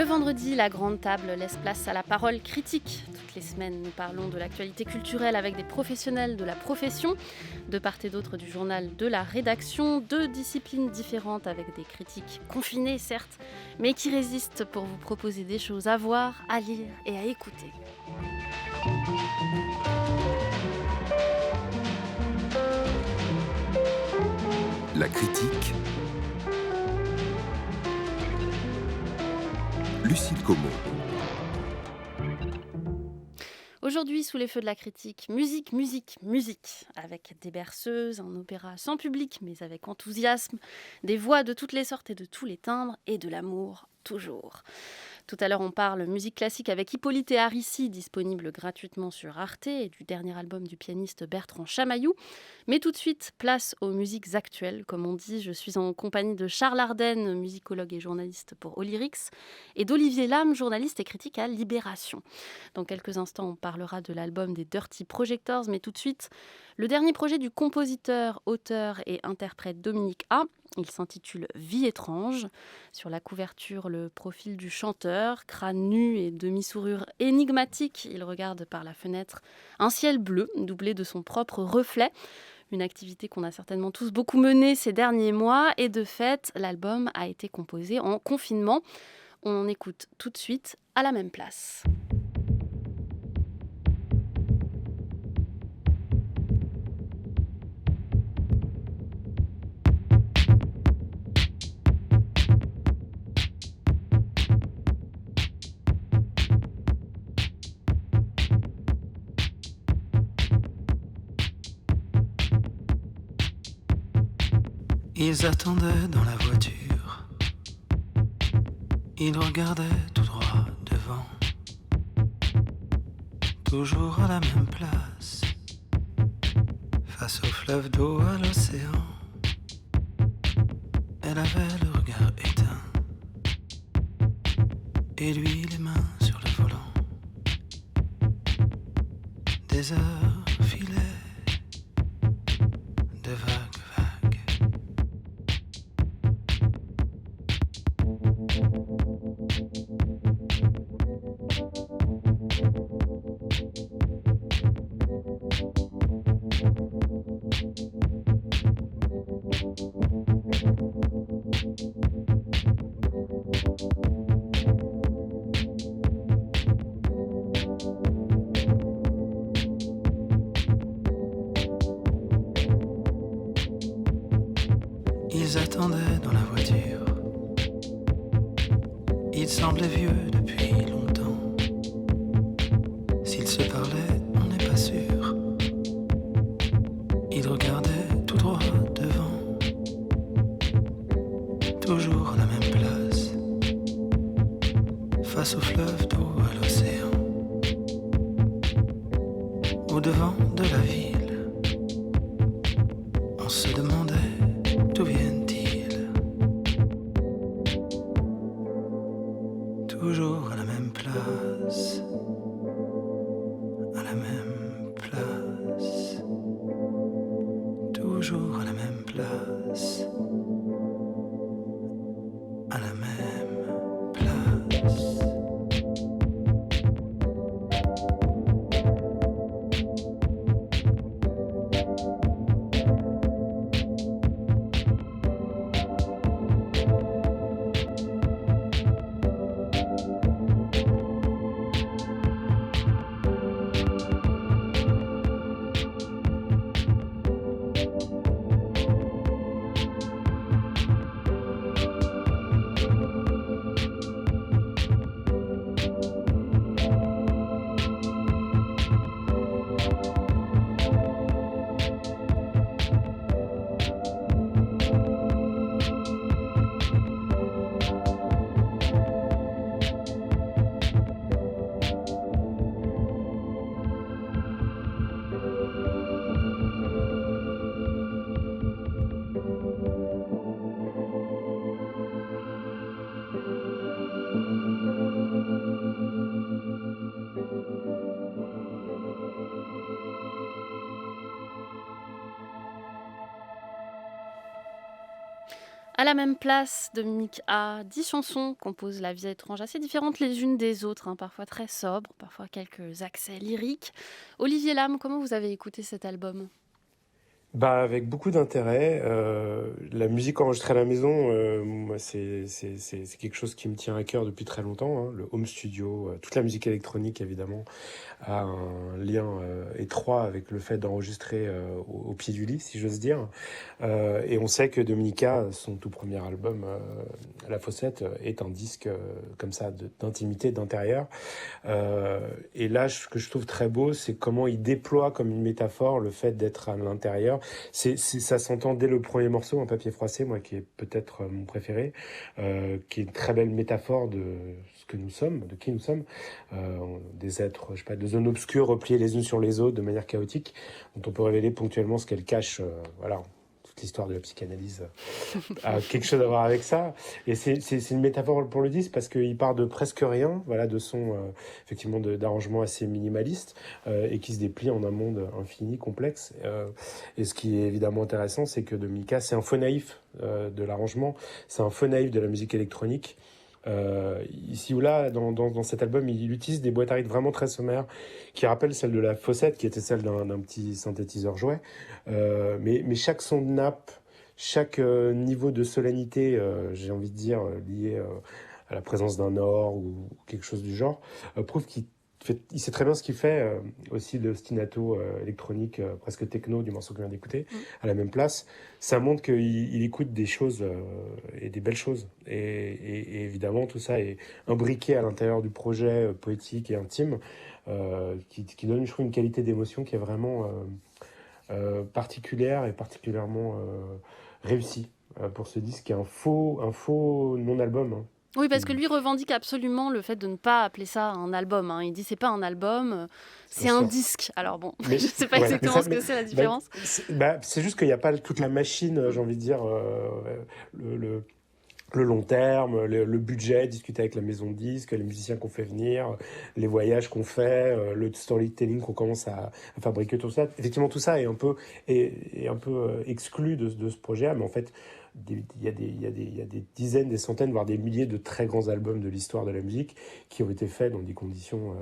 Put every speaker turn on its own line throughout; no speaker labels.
vendredi, la grande table laisse place à la parole critique. Toutes les semaines, nous parlons de l'actualité culturelle avec des professionnels de la profession, de part et d'autre du journal de la rédaction, deux disciplines différentes avec des critiques confinées certes, mais qui résistent pour vous proposer des choses à voir, à lire et à écouter.
La critique. Lucille Comot.
Aujourd'hui, sous les feux de la critique, musique, avec des berceuses, un opéra sans public, mais avec enthousiasme, des voix de toutes les sortes et de tous les timbres, et de l'amour, toujours. Tout à l'heure, on parle musique classique avec Hippolyte et Arissi, disponible gratuitement sur Arte, et du dernier album du pianiste Bertrand Chamaillou. Mais tout de suite, place aux musiques actuelles. Comme on dit, je suis en compagnie de Charles Ardenne, musicologue et journaliste pour Olyrix, et d'Olivier Lame, journaliste et critique à Libération. Dans quelques instants, on parlera de l'album des Dirty Projectors, mais tout de suite, le dernier projet du compositeur, auteur et interprète Dominique A. Il s'intitule Vie étrange. Sur la couverture, le profil du chanteur, crâne nu et demi-sourire énigmatique. Il regarde par la fenêtre un ciel bleu, doublé de son propre reflet. Une activité qu'on a certainement tous beaucoup menée ces derniers mois. Et de fait, l'album a été composé en confinement. On en écoute tout de suite à la même place.
Ils attendaient dans la voiture. Ils regardaient tout droit devant. Toujours à la même place, face au fleuve d'eau, à l'océan. Elle avait le regard éteint, et lui les mains sur le volant. Des heures filaient de vagues. Ils attendaient dans la voiture. Ils semblaient vieux depuis longtemps. S'ils se parlaient, on n'est pas sûr. Ils regardaient tout droit devant. Toujours à la même place, face au fleuve d'eau, à l'océan. Au devant de la ville, on se demandait d'où viennent-ils. Toujours à la même place, à la même place. Toujours à la même place, à la même place.
À la même place, Dominique A. 10 chansons composent La vie étrange, assez différentes les unes des autres, hein, parfois très sobres, parfois quelques accès lyriques. Olivier Lam, comment vous avez écouté cet album ?
Bah, avec beaucoup d'intérêt. La musique enregistrée à la maison, moi, c'est quelque chose qui me tient à cœur depuis très longtemps, hein. Le home studio, toute la musique électronique, évidemment, a un lien étroit avec le fait d'enregistrer au pied du lit, si j'ose dire. Et on sait que Dominica, son tout premier album, La Fossette, est un disque comme ça d'intimité, d'intérieur. Et là, ce que je trouve très beau, c'est comment il déploie comme une métaphore le fait d'être à l'intérieur. Ça s'entend dès le premier morceau, Un papier froissé, moi, qui est peut-être mon préféré, qui est une très belle métaphore de ce que nous sommes, de qui nous sommes, des êtres, je sais pas, de zones obscures repliées les unes sur les autres de manière chaotique, dont on peut révéler ponctuellement ce qu'elles cachent, voilà. Toute l'histoire de la psychanalyse a quelque chose à voir avec ça. Et c'est une métaphore pour le disque parce qu'il part de presque rien, voilà, de son effectivement d'arrangement assez minimaliste et qui se déplie en un monde infini, complexe. Et ce qui est évidemment intéressant, c'est que Dominica, c'est un faux naïf de l'arrangement, c'est un faux naïf de la musique électronique. Ici ou là, dans cet album, il utilise des boîtes à rythme vraiment très sommaires qui rappellent celle de La Fossette, qui était celle d'un petit synthétiseur jouet. Mais chaque son de nappe, chaque niveau de solennité, j'ai envie de dire, lié à la présence d'un or ou quelque chose du genre, prouve il sait très bien ce qu'il fait, aussi le ostinato électronique, presque techno du morceau qu'on vient d'écouter, à la même place. Ça montre qu'il écoute des choses et des belles choses. Et évidemment, tout ça est imbriqué à l'intérieur du projet poétique et intime, qui donne, je trouve, une qualité d'émotion qui est vraiment particulière et particulièrement réussie pour ce disque, qui est un faux non-album, hein.
Oui, parce que lui revendique absolument le fait de ne pas appeler ça un album, hein. Il dit c'est pas un album, c'est
Bien
un
sûr.
disque. Alors bon,
Mais,
je sais pas
voilà,
exactement ce que c'est la différence.
c'est juste qu'il n'y a pas toute la machine, j'ai envie de dire, le, le- le long terme, le budget, discuter avec la maison de disques, les musiciens qu'on fait venir, les voyages qu'on fait, le storytelling qu'on commence à fabriquer, tout ça. Effectivement, tout ça est un peu exclu de ce projet, mais en fait, il y a des dizaines, des centaines, voire des milliers de très grands albums de l'histoire de la musique qui ont été faits dans des conditions,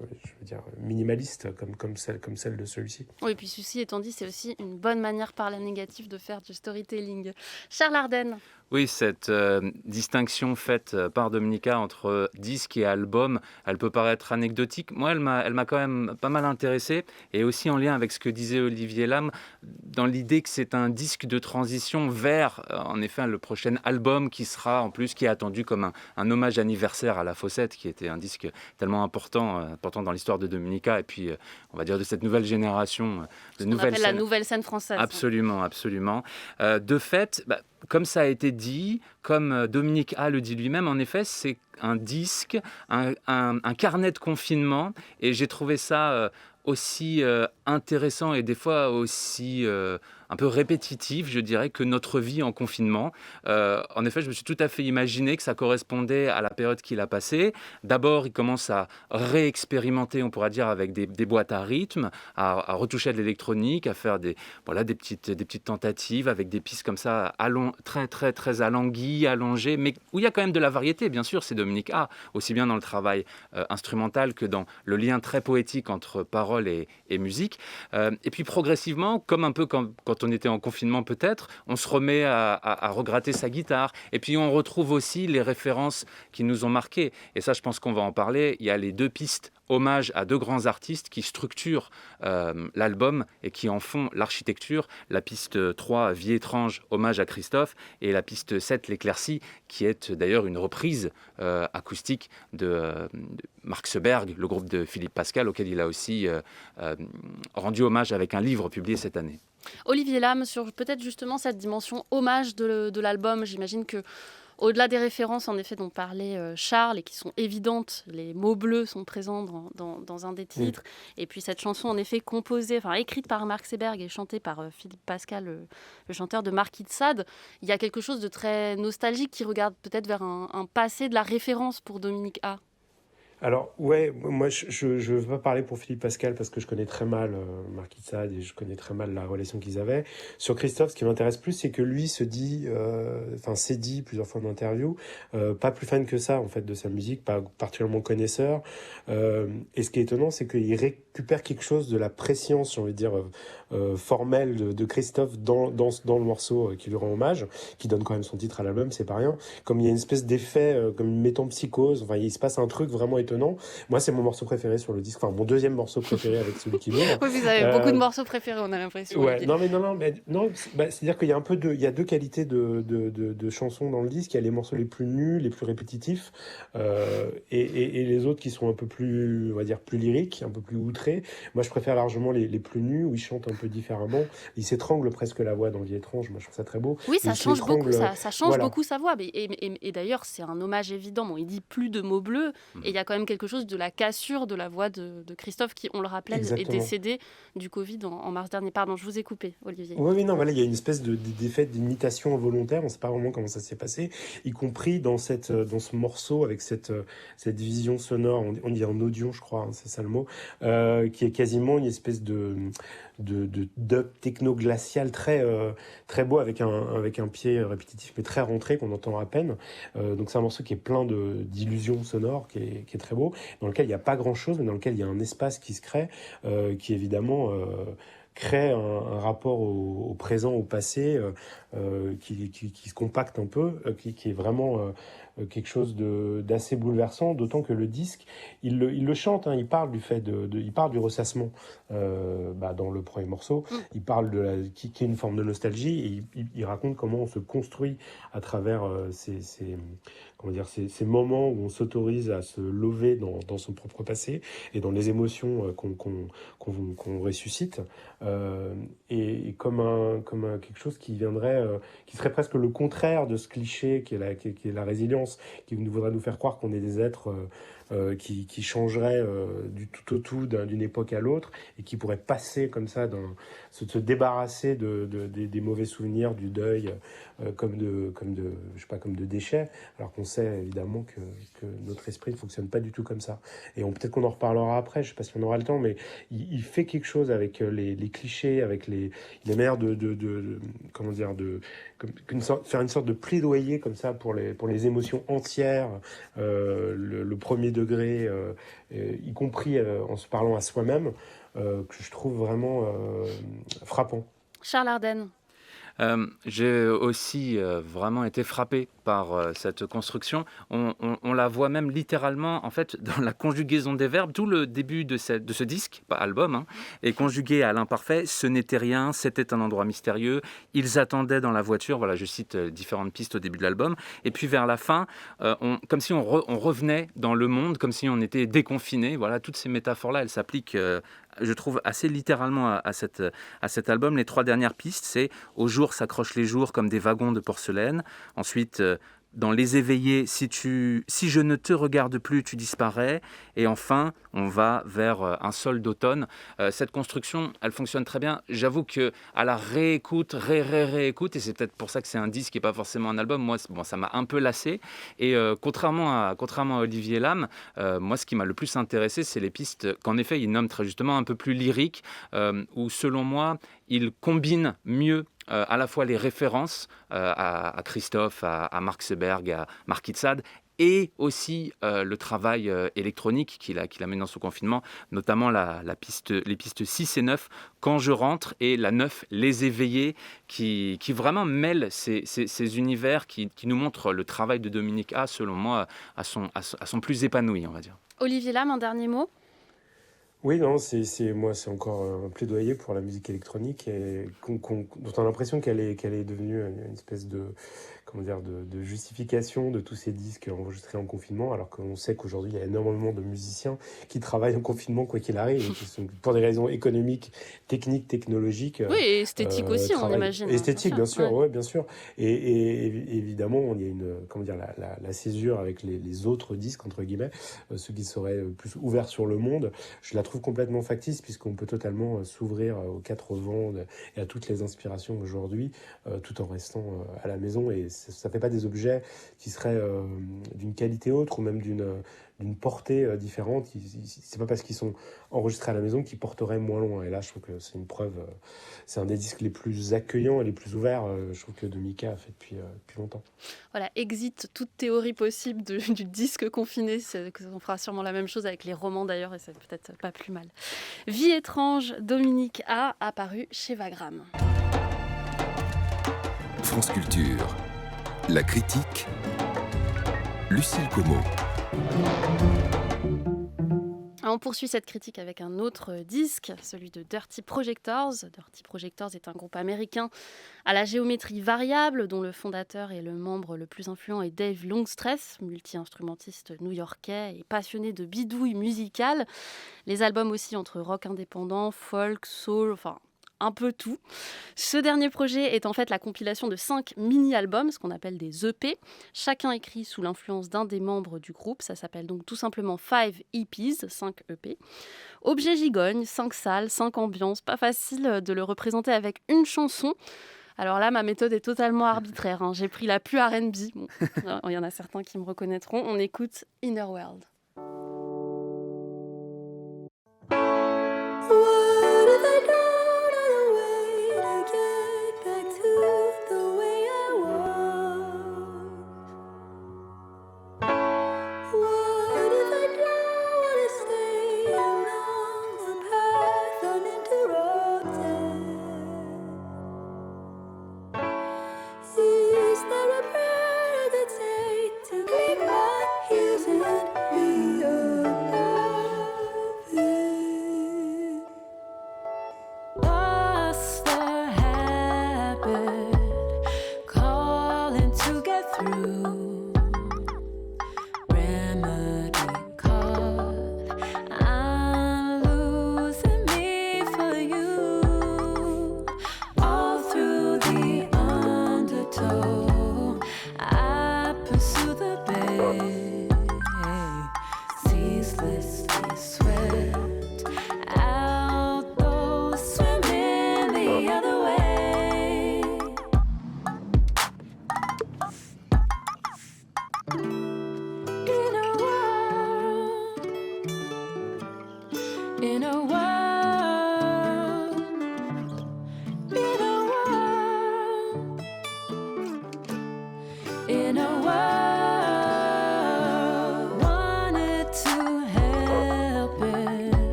je veux dire, minimalistes, comme celle de celui-ci.
Oui, et puis ceci étant dit, c'est aussi une bonne manière par la négative de faire du storytelling. Charles Ardenne.
Oui, cette distinction faite par Dominica entre disque et album, elle peut paraître anecdotique. Moi, elle m'a quand même pas mal intéressé, et aussi en lien avec ce que disait Olivier Lam, dans l'idée que c'est un disque de transition vers, en effet, le prochain album qui sera, en plus, qui est attendu comme un hommage anniversaire à La Fossette, qui était un disque tellement important dans l'histoire de Dominica, et puis, on va dire, de cette nouvelle génération, de
On appelle la nouvelle scène française.
Absolument, absolument. De fait, comme ça a été dit, comme Dominique A le dit lui-même, en effet, c'est un disque, un carnet de confinement, et j'ai trouvé ça aussi intéressant et des fois aussi un peu répétitif, je dirais, que notre vie en confinement. En effet, je me suis tout à fait imaginé que ça correspondait à la période qu'il a passée. D'abord, il commence à réexpérimenter, on pourra dire, avec des boîtes à rythme, à retoucher à de l'électronique, à faire des petites tentatives avec des pistes comme ça, très, très, très alanguies, allongées, mais où il y a quand même de la variété, bien sûr, c'est Dominique A, aussi bien dans le travail instrumental que dans le lien très poétique entre paroles et musique. Et puis progressivement, comme un peu quand on était en confinement peut-être, on se remet à regratter sa guitare. Et puis on retrouve aussi les références qui nous ont marqués. Et ça, je pense qu'on va en parler. Il y a les deux pistes hommage à deux grands artistes qui structurent l'album et qui en font l'architecture. La piste 3, Vie étrange, hommage à Christophe, et la piste 7, L'éclaircie, qui est d'ailleurs une reprise acoustique de Mark Seberg, le groupe de Philippe Pascal, auquel il a aussi rendu hommage avec un livre publié cette année.
Olivier Lam, sur peut-être justement cette dimension hommage de l'album, j'imagine que au-delà des références en effet dont parlait Charles et qui sont évidentes, les mots bleus sont présents dans un des titres, et puis cette chanson en effet écrite par Mark Seberg et chantée par Philippe Pascal, le chanteur de Marquis de Sade, il y a quelque chose de très nostalgique qui regarde peut-être vers un passé de la référence pour Dominique A.
Alors, ouais, moi, je veux pas parler pour Philippe Pascal parce que je connais très mal Marquis de Sade et je connais très mal la relation qu'ils avaient. Sur Christophe, ce qui m'intéresse plus, c'est que lui se dit, enfin, s'est dit plusieurs fois en interview, pas plus fan que ça, en fait, de sa musique, pas particulièrement connaisseur. Et ce qui est étonnant, c'est qu'il récupère quelque chose de la prescience, j'ai envie de dire, formelle de Christophe dans le morceau qui lui rend hommage, qui donne quand même son titre à l'album, c'est pas rien. Comme il y a une espèce d'effet, comme une métempsychose, enfin, il se passe un truc vraiment étonnant. Moi, c'est mon morceau préféré sur le disque, enfin, mon deuxième morceau préféré avec celui qui l'ouvre.
Oui, vous avez beaucoup de
Euh,
morceaux préférés, on a l'impression,
Ouais,
Olivier.
non, mais non, non, c'est-à-dire qu'il y a un peu il y a deux qualités de chansons dans le disque. Il y a les morceaux les plus nus, les plus répétitifs, et les autres qui sont un peu plus, on va dire, plus lyriques, un peu plus outrés. Moi, je préfère largement les plus nus, où ils chantent un peu différemment. Ils s'étranglent presque la voix dans Vie étrange. Moi, je trouve ça très beau.
Oui,
Et
ça
ils se
change beaucoup,
l'étranglent,
ça change
voilà,
beaucoup sa voix. Et d'ailleurs, c'est un hommage évident. Bon, il dit plus de mots bleus, et il y a quand même quelque chose de la cassure de la voix de Christophe, qui, on le rappelle, est
exactement.
décédé du Covid en mars dernier. Pardon, je vous ai coupé, Olivier.
Oui, oui, non, voilà, il y a une espèce d'effet d'imitation involontaire, on ne sait pas vraiment comment ça s'est passé, y compris dans ce morceau avec cette vision sonore, on dit en audio, je crois, hein, c'est ça le mot, qui est quasiment une espèce de dub techno-glacial très beau avec un pied répétitif mais très rentré qu'on entend à peine. Donc c'est un morceau qui est plein d'illusions sonores, qui est très beau, dans lequel il n'y a pas grand-chose, mais dans lequel il y a un espace qui se crée, qui évidemment crée un rapport au présent, au passé, qui se compacte un peu, qui est vraiment quelque chose d'assez bouleversant, d'autant que le disque, il le chante, hein, il parle du fait il parle du ressassement dans le premier morceau,
Mm.
il parle qui est une forme de nostalgie, et il raconte comment on se construit à travers comment dire, ces moments où on s'autorise à se lever dans son propre passé et dans les émotions qu'on ressuscite. Et quelque chose qui viendrait, qui serait presque le contraire de ce cliché qui est la résilience, qui voudrait nous faire croire qu'on est des êtres qui changeraient du tout au tout d'une époque à l'autre et qui pourraient passer comme ça, se débarrasser des mauvais souvenirs, du deuil, je sais pas, comme de déchets, alors qu'on sait évidemment que notre esprit ne fonctionne pas du tout comme ça. Et peut-être qu'on en reparlera après, je sais pas si on aura le temps, mais il fait quelque chose avec les clichés, avec les manières comment dire, faire une sorte de plaidoyer comme ça pour les émotions entières, le premier degré, y compris en se parlant à soi-même, que je trouve vraiment frappant.
Charles Ardenne.
J'ai aussi vraiment été frappé par cette construction. On la voit même littéralement, en fait, dans la conjugaison des verbes. Tout le début de ce disque, pas album, hein, est conjugué à l'imparfait. Ce n'était rien, c'était un endroit mystérieux. Ils attendaient dans la voiture. Voilà, je cite différentes pistes au début de l'album. Et puis vers la fin, comme si on revenait dans le monde, comme si on était déconfiné. Voilà, toutes ces métaphores-là, elles s'appliquent, je trouve, assez littéralement à cet album. Les 3 dernières pistes, c'est « Au jour s'accrochent les jours comme des wagons de porcelaine ». Ensuite, dans Les Éveillés, si je ne te regarde plus, tu disparais. Et enfin, on va vers un sol d'automne. Cette construction, elle fonctionne très bien. J'avoue que à la réécoute, réécoute, et c'est peut-être pour ça que c'est un disque et pas forcément un album. Moi, ça m'a un peu lassé. Et contrairement à Olivier Lam, moi, ce qui m'a le plus intéressé, c'est les pistes qu'en effet, il nomme très justement un peu plus lyriques, où selon moi, il combine mieux à la fois les références à Christophe, à Mark Seberg, à Marquis de Sade, et aussi le travail électronique qu'il a mené dans son confinement, notamment les pistes 6 et 9, Quand je rentre, et la 9, Les Éveillés, qui vraiment mêlent ces univers, qui nous montrent le travail de Dominique A, selon moi, à son plus épanoui, on va dire.
Olivier Lam, un dernier mot.
Oui, non, moi, c'est encore un plaidoyer pour la musique électronique et dont on a l'impression qu'elle est devenue une espèce comment dire, de justification de tous ces disques enregistrés en confinement, alors qu'on sait qu'aujourd'hui, il y a énormément de musiciens qui travaillent en confinement, quoi qu'il arrive, et qui sont, pour des raisons économiques, techniques, technologiques,
Oui, et esthétique aussi, on imagine.
esthétique, bien sûr,
Ouais.
ouais, bien sûr. Et évidemment, il y a comment dire, la césure avec les autres disques, entre guillemets, ceux qui seraient plus ouverts sur le monde. Je la trouve complètement factice, puisqu'on peut totalement s'ouvrir aux 4 vents et à toutes les inspirations aujourd'hui, tout en restant à la maison. Et ça fait pas des objets qui seraient d'une qualité autre ou même d'une portée différente. C'est pas parce qu'ils sont enregistrés à la maison qu'ils porteraient moins loin. Et là, je trouve que c'est une preuve. C'est un des disques les plus accueillants et les plus ouverts, je trouve, que de Mika a fait depuis longtemps.
Voilà, exit toute théorie possible du disque confiné. On fera sûrement la même chose avec les romans d'ailleurs, et c'est peut-être pas plus mal. Vie étrange, Dominique A, apparu chez Wagram.
France Culture. La critique. Lucille Como.
On poursuit cette critique avec un autre disque, celui de Dirty Projectors. Dirty Projectors est un groupe américain à la géométrie variable, dont le fondateur et le membre le plus influent est Dave Longstreth, multi-instrumentiste new-yorkais et passionné de bidouille musicale. Les albums aussi entre rock indépendant, folk, soul, enfin un peu tout. Ce dernier projet est en fait la compilation de 5 mini-albums, ce qu'on appelle des EP, chacun écrit sous l'influence d'un des membres du groupe. Ça s'appelle donc tout simplement 5 EPs, 5 EP. Objet gigogne, 5 salles, 5 ambiances, pas facile de le représenter avec une chanson. Alors là, ma méthode est totalement arbitraire, hein. J'ai pris la plus R&B. Bon, il y en a certains qui me reconnaîtront. On écoute Inner World.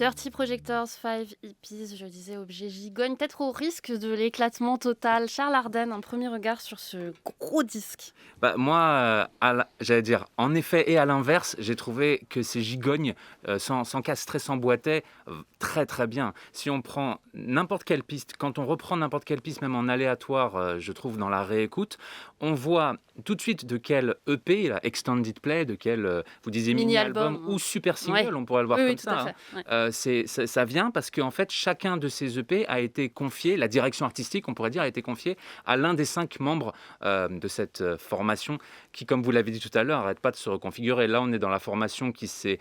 Dirty Projectors, 5 EPs, je disais objet gigogne, peut-être au risque de l'éclatement total. Charles Ardenne, un premier regard sur ce gros disque.
Moi, j'allais dire, en effet et à l'inverse, j'ai trouvé que ces gigognes, sans casse, très s'emboîtaient très très bien. Si on prend n'importe quelle piste, quand on reprend n'importe quelle piste, même en aléatoire, je trouve dans la réécoute, on voit tout de suite de quel EP, la Extended Play, de quel, vous disiez mini-album ou super single,
ouais.
on pourrait le voir comme ça.
Ouais.
Ça vient parce qu'en fait, chacun de ces EP a été confié, la direction artistique, on pourrait dire, a été confiée à l'un des 5 membres de cette formation qui, comme vous l'avez dit tout à l'heure, n'arrête pas de se reconfigurer. Là, on est dans la formation qui s'est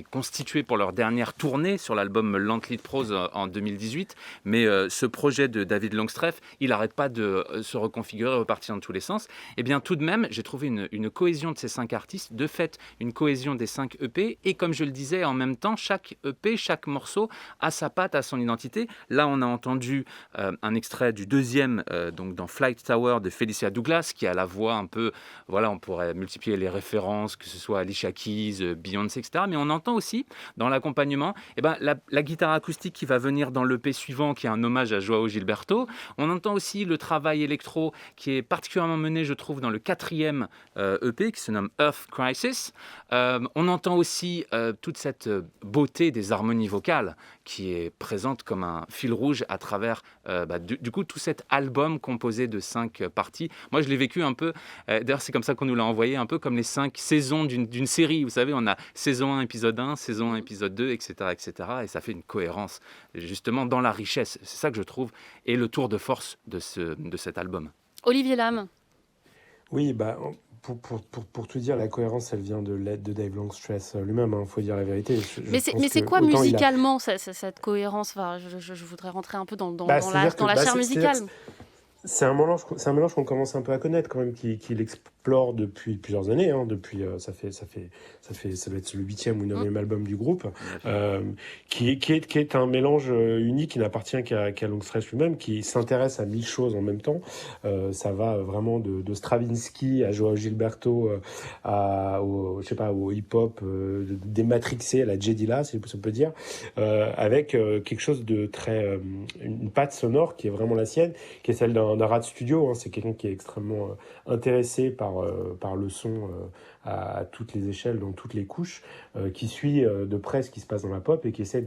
constituée pour leur dernière tournée sur l'album Lent-Lead Prose en 2018. Mais ce projet de David Longstreth, il n'arrête pas de se reconfigurer, repartir dans tous les sens. Et bien, tout de même, j'ai trouvé une cohésion de ces 5 artistes, de fait, une cohésion des 5 EP. Et comme je le disais, en même temps, chaque EP, chaque morceau a sa patte, a son identité. Là, on a entendu un extrait du deuxième, donc dans Flight Tower de Felicia Douglas, qui a la voix voit un peu, voilà, on pourrait multiplier les références, que ce soit Alicia Keys, Beyoncé, etc. Mais on entend aussi dans l'accompagnement la guitare acoustique qui va venir dans l'EP suivant, qui est un hommage à Joao Gilberto. On entend aussi le travail électro qui est particulièrement mené, je trouve, dans le 4e EP qui se nomme Earth Crisis. On entend aussi toute cette beauté des harmonies vocales qui est présente comme un fil rouge à travers du coup tout cet album composé de 5 parties. Moi, je l'ai vécu un peu, d'ailleurs c'est comme ça qu'on nous l'a envoyé, un peu comme les 5 saisons d'une série. Vous savez, on a saison 1, épisode 1, saison 1, épisode 2, etc., etc. Et ça fait une cohérence, justement, dans la richesse. C'est ça que je trouve, et le tour de force de cet album.
Olivier Lam.
Oui, pour tout dire, la cohérence, elle vient de l'aide de Dave Longstress lui-même, il faut dire la vérité.
Mais c'est quoi musicalement cette cohérence? Enfin, je voudrais rentrer un peu dans la chair musicale.
C'est un mélange qu'on commence un peu à connaître quand même, qu'il explore depuis plusieurs années. Ça doit être le 8e ou 9e album du groupe, qui est un mélange unique qui n'appartient qu'à Longstress lui-même, qui s'intéresse à 1000 choses en même temps. Ça va vraiment de Stravinsky à Joao Gilberto, au hip-hop, dématrixé à la J Dilla, si on peut dire, avec quelque chose de très, une patte sonore qui est vraiment la sienne, qui est celle d'un rat de studio. C'est quelqu'un qui est extrêmement intéressé par le son à toutes les échelles, dans toutes les couches, qui suit de près ce qui se passe dans la pop et qui essaie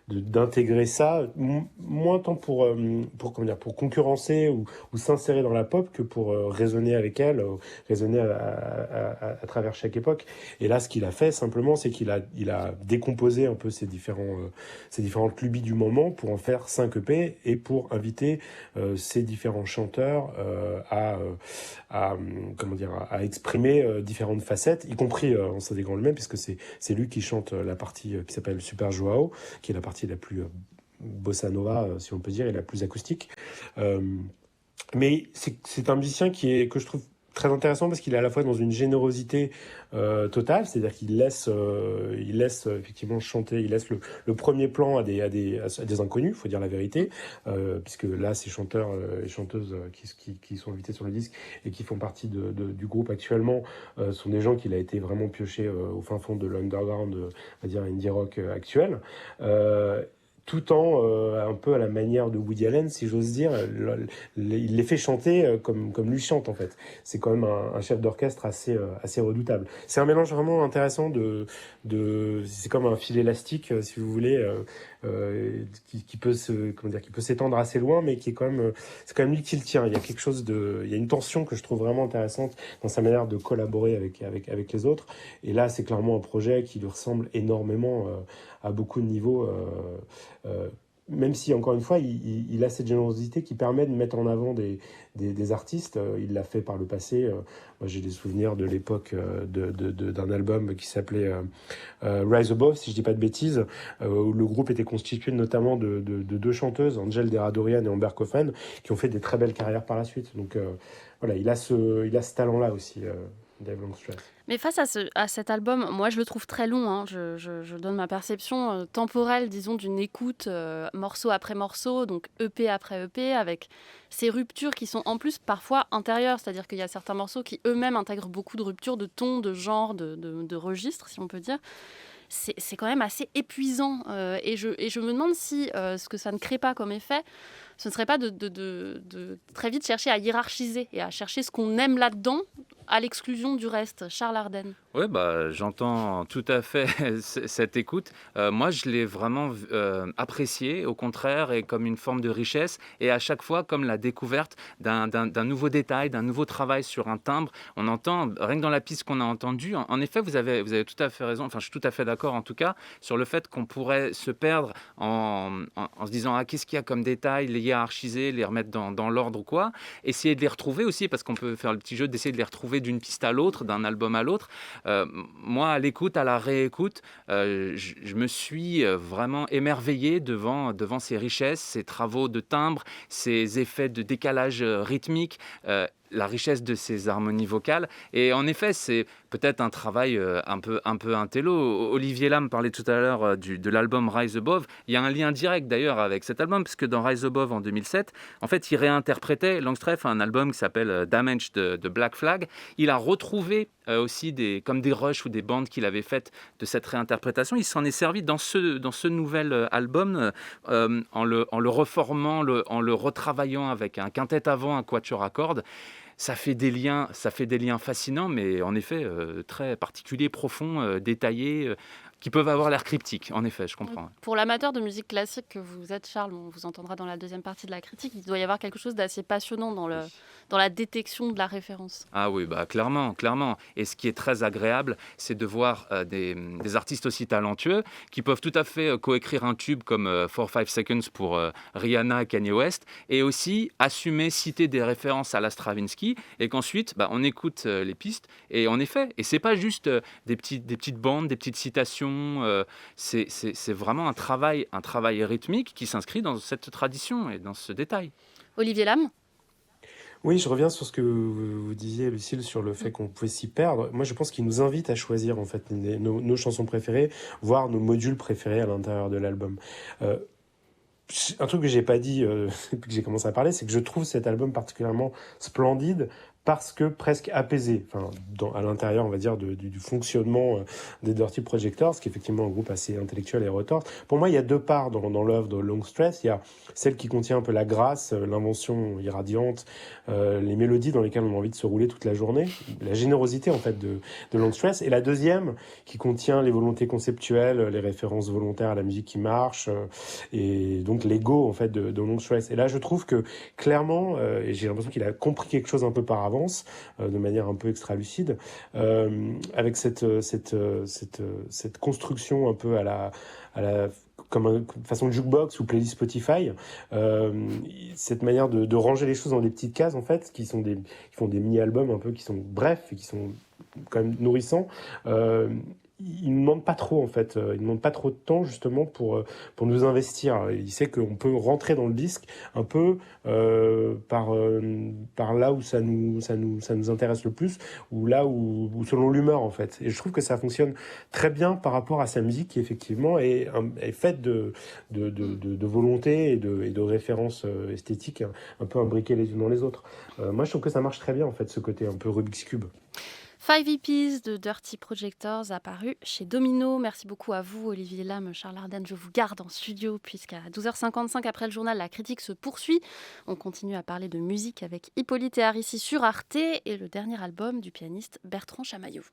d'intégrer ça, moins tant pour concurrencer ou s'insérer dans la pop que pour raisonner avec elle, raisonner à travers chaque époque. Et là, ce qu'il a fait simplement, c'est qu'il a décomposé un peu ces différentes lubies du moment pour en faire 5 EP et pour inviter ces différents chanteurs à exprimer différentes facettes, y compris en s'intégrant lui-même, puisque c'est lui qui chante la partie qui s'appelle Super Joao, qui est la partie la plus bossa nova, si on peut dire, et la plus acoustique. Mais c'est un musicien que je trouve très intéressant parce qu'il est à la fois dans une générosité totale, c'est-à-dire qu'il laisse effectivement chanter, il laisse le premier plan à des inconnus, faut dire la vérité, puisque là ces chanteurs et chanteuses qui sont invités sur le disque et qui font partie du groupe actuellement sont des gens qu'il a été vraiment piochés au fin fond de l'underground, on va dire indie rock actuel. Tout en un peu à la manière de Woody Allen, si j'ose dire, il les fait chanter comme lui chante en fait. C'est quand même un chef d'orchestre assez redoutable. C'est un mélange vraiment intéressant c'est comme un fil élastique, si vous voulez, qui peut s'étendre assez loin, mais qui est c'est quand même lui qui le tient. Il y a il y a une tension que je trouve vraiment intéressante dans sa manière de collaborer avec les autres. Et là, c'est clairement un projet qui lui ressemble énormément à beaucoup de niveaux, même si, encore une fois, il a cette générosité qui permet de mettre en avant des artistes. Il l'a fait par le passé. Moi, j'ai des souvenirs de l'époque d'un album qui s'appelait Rise Above, si je dis pas de bêtises, où le groupe était constitué notamment de 2 chanteuses, Angel Deradorian et Amber Coffin, qui ont fait des très belles carrières par la suite. Donc voilà, il a ce talent-là aussi, Dave Longstress.
Mais face à cet album, moi je le trouve très long. Je donne ma perception temporelle, disons, d'une écoute morceau après morceau, donc EP après EP, avec ces ruptures qui sont en plus parfois intérieures. C'est-à-dire qu'il y a certains morceaux qui eux-mêmes intègrent beaucoup de ruptures de ton, de genre, de registre, si on peut dire. C'est quand même assez épuisant. Et je me demande si ce que ça ne crée pas comme effet, ce ne serait pas de très vite chercher à hiérarchiser et à chercher ce qu'on aime là-dedans à l'exclusion du reste. Charles Ardenne.
Oui, j'entends tout à fait cette écoute. Moi, je l'ai vraiment apprécié, au contraire, et comme une forme de richesse, et à chaque fois comme la découverte d'un nouveau détail, d'un nouveau travail sur un timbre. On entend, rien que dans la piste qu'on a entendue, en effet, vous avez tout à fait raison, enfin, je suis tout à fait d'accord en tout cas, sur le fait qu'on pourrait se perdre en se disant, qu'est-ce qu'il y a comme détail, les hiérarchiser, les remettre dans l'ordre ou quoi, essayer de les retrouver aussi, parce qu'on peut faire le petit jeu d'essayer de les retrouver d'une piste à l'autre, d'un album à l'autre. Moi, à l'écoute, à la réécoute, je me suis vraiment émerveillé devant ces richesses, ces travaux de timbre, ces effets de décalage rythmique. la richesse de ses harmonies vocales. Et en effet, c'est peut-être un travail un peu intello. Olivier Lam parlait tout à l'heure de l'album Rise Above. Il y a un lien direct d'ailleurs avec cet album, puisque dans Rise Above en 2007, en fait, il réinterprétait Longstreth, un album qui s'appelle Damage de Black Flag. Il a retrouvé aussi comme des rushs ou des bandes qu'il avait faites de cette réinterprétation. Il s'en est servi dans ce nouvel album en le reformant, en le retravaillant avec un quintet avant, un quatuor à cordes. Ça fait des liens fascinants, mais en effet très particuliers, profonds, détaillés, qui peuvent avoir l'air cryptiques. En effet, je comprends.
Pour l'amateur de musique classique que vous êtes, Charles, on vous entendra dans la deuxième partie de la critique, il doit y avoir quelque chose d'assez passionnant dans la détection de la référence.
Ah oui, clairement. Et ce qui est très agréable, c'est de voir des artistes aussi talentueux qui peuvent tout à fait coécrire un tube comme 4-5 Seconds pour Rihanna et Kanye West, et aussi assumer, citer des références à la Stravinsky, et qu'ensuite, on écoute les pistes, et en effet, et c'est pas juste des petites bandes, des petites citations, c'est vraiment un travail rythmique qui s'inscrit dans cette tradition et dans ce détail.
Olivier Lam?
Oui, je reviens sur ce que vous disiez, Lucille, sur le fait qu'on pouvait s'y perdre. Moi, je pense qu'il nous invite à choisir en fait nos chansons préférées, voire nos modules préférés à l'intérieur de l'album. Un truc que j'ai pas dit depuis que j'ai commencé à parler, c'est que je trouve cet album particulièrement splendide parce que presque apaisé, enfin, à l'intérieur, on va dire, du fonctionnement des Dirty Projectors, qui est effectivement un groupe assez intellectuel et retors. Pour moi, il y a deux parts dans l'œuvre de Longstreth. Il y a celle qui contient un peu la grâce, l'invention irradiante, les mélodies dans lesquelles on a envie de se rouler toute la journée, la générosité, en fait, de Longstreth. Et la deuxième, qui contient les volontés conceptuelles, les références volontaires à la musique qui marche, et donc l'ego, en fait, de Longstreth. Et là, je trouve que, clairement, et j'ai l'impression qu'il a compris quelque chose un peu par avance, de manière un peu extra-lucide, avec cette construction un peu à la comme une façon de jukebox ou playlist Spotify, cette manière de ranger les choses dans des petites cases, en fait, qui font des mini-albums un peu qui sont brefs et qui sont quand même nourrissants. Il ne demande pas trop, en fait. Il ne demande pas trop de temps, justement, pour nous investir. Il sait qu'on peut rentrer dans le disque un peu par là où ça nous intéresse le plus, ou là où selon l'humeur, en fait. Et je trouve que ça fonctionne très bien par rapport à sa musique, qui, effectivement, est faite de volonté et de références esthétiques un peu imbriquées les unes dans les autres. Moi, je trouve que ça marche très bien, en fait, ce côté un peu Rubik's Cube.
5 EPs de Dirty Projectors apparu chez Domino. Merci beaucoup à vous, Olivier Lam, Charles Ardenne. Je vous garde en studio puisqu'à 12h55 après le journal, la critique se poursuit. On continue à parler de musique avec Hippolyte et Arissi sur Arte et le dernier album du pianiste Bertrand Chamaillou.